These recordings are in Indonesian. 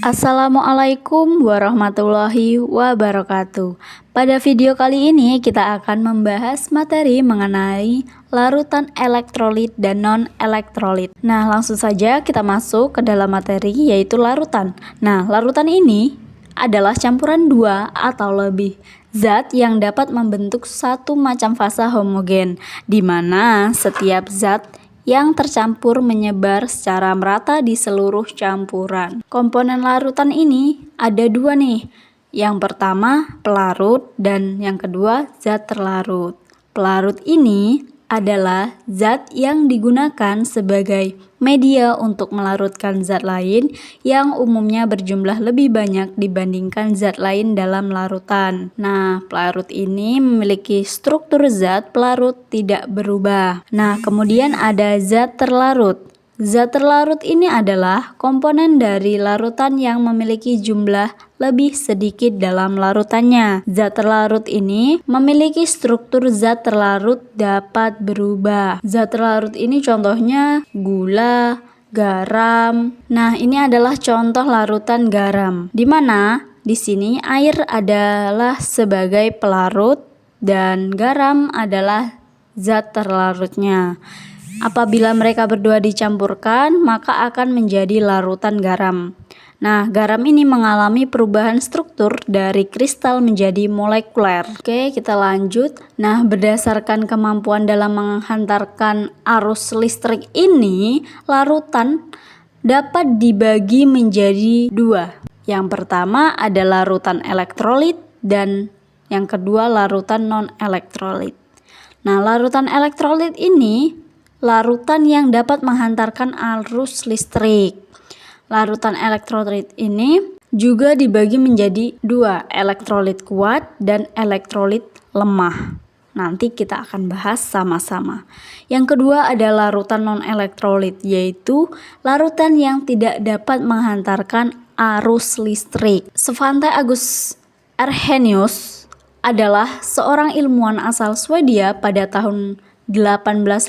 Assalamualaikum warahmatullahi wabarakatuh. Pada video kali ini kita akan membahas materi mengenai larutan elektrolit dan non-elektrolit. Nah, langsung saja kita masuk ke dalam materi, yaitu larutan. Nah, larutan ini adalah campuran dua atau lebih zat yang dapat membentuk satu macam fasa homogen, di mana setiap zat yang tercampur menyebar secara merata di seluruh campuran. Komponen larutan ini ada dua nih. Yang pertama pelarut dan yang kedua zat terlarut. Pelarut ini adalah zat yang digunakan sebagai media untuk melarutkan zat lain yang umumnya berjumlah lebih banyak dibandingkan zat lain dalam larutan. Nah, pelarut ini memiliki struktur zat pelarut tidak berubah. Nah, kemudian ada zat terlarut. Zat terlarut ini adalah komponen dari larutan yang memiliki jumlah lebih sedikit dalam larutannya. Zat terlarut ini memiliki struktur zat terlarut dapat berubah. Zat terlarut ini contohnya gula, garam. Nah, ini adalah contoh larutan garam, di mana di sini air adalah sebagai pelarut dan garam adalah zat terlarutnya. Apabila mereka berdua dicampurkan, maka akan menjadi larutan garam. Nah, garam ini mengalami perubahan struktur dari kristal menjadi molekuler. Oke, kita lanjut. Nah, berdasarkan kemampuan dalam menghantarkan arus listrik ini, larutan dapat dibagi menjadi dua. Yang pertama ada larutan elektrolit dan yang kedua larutan non-elektrolit. Nah, larutan elektrolit ini larutan yang dapat menghantarkan arus listrik. Larutan elektrolit ini juga dibagi menjadi dua, elektrolit kuat dan elektrolit lemah. Nanti kita akan bahas sama-sama. Yang kedua ada larutan non-elektrolit, yaitu larutan yang tidak dapat menghantarkan arus listrik. Svante August Arrhenius adalah seorang ilmuwan asal Swedia pada tahun 1884.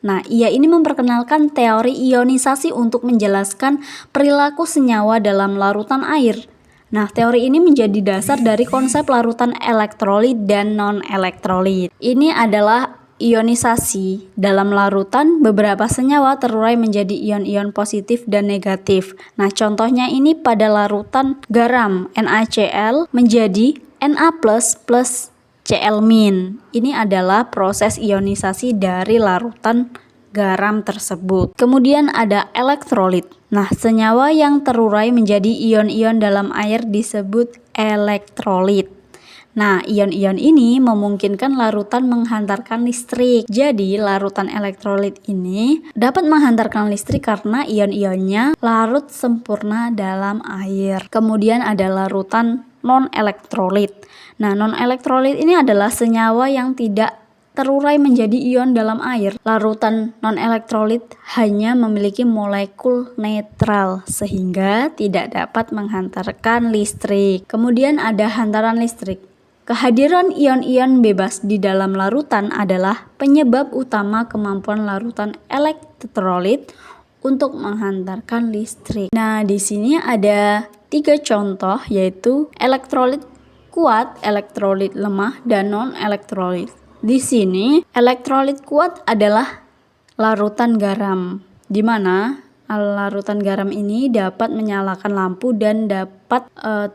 Nah, ia ini memperkenalkan teori ionisasi untuk menjelaskan perilaku senyawa dalam larutan air. Nah, teori ini menjadi dasar dari konsep larutan elektrolit dan non-elektrolit. Ini adalah ionisasi. Dalam larutan, beberapa senyawa terurai menjadi ion-ion positif dan negatif. Nah, contohnya ini pada larutan garam, NaCl menjadi Na++ Cl-. Ini adalah proses ionisasi dari larutan garam tersebut. Kemudian ada elektrolit. Nah, senyawa yang terurai menjadi ion-ion dalam air disebut elektrolit. Nah, ion-ion ini memungkinkan larutan menghantarkan listrik. Jadi, larutan elektrolit ini dapat menghantarkan listrik karena ion-ionnya larut sempurna dalam air. Kemudian ada larutan non-elektrolit. Nah, non-elektrolit ini adalah senyawa yang tidak terurai menjadi ion dalam air. Larutan non-elektrolit hanya memiliki molekul netral sehingga tidak dapat menghantarkan listrik. Kemudian ada hantaran listrik. Kehadiran ion-ion bebas di dalam larutan adalah penyebab utama kemampuan larutan elektrolit untuk menghantarkan listrik. Nah, di sini ada 3 contoh, yaitu elektrolit kuat, elektrolit lemah, dan non-elektrolit. Di sini elektrolit kuat adalah larutan garam, di mana larutan garam ini dapat menyalakan lampu dan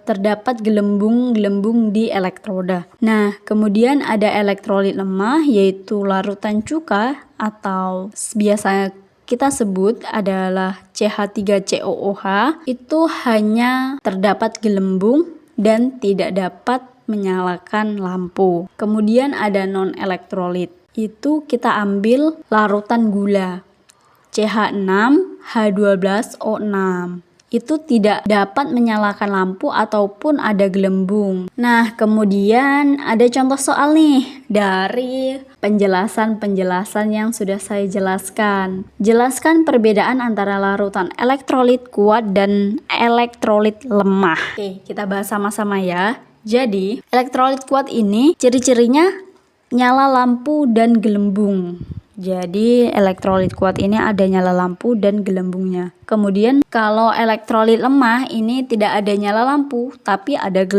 terdapat gelembung-gelembung di elektroda. Nah, kemudian ada elektrolit lemah, yaitu larutan cuka atau biasa kita sebut adalah CH3COOH. Itu hanya terdapat gelembung dan tidak dapat menyalakan lampu. Kemudian ada non-elektrolit. Itu kita ambil larutan gula, CH6H12O6. Itu tidak dapat menyalakan lampu ataupun ada gelembung. Nah, kemudian ada contoh soal nih dari penjelasan-penjelasan yang sudah saya jelaskan. Jelaskan perbedaan antara larutan elektrolit kuat dan elektrolit lemah. Oke, kita bahas sama-sama ya. Jadi, elektrolit kuat ini ciri-cirinya nyala lampu dan gelembung. Jadi elektrolit kuat ini ada nyala lampu dan gelembungnya. Kemudian kalau elektrolit lemah ini tidak ada nyala lampu tapi ada gelembung.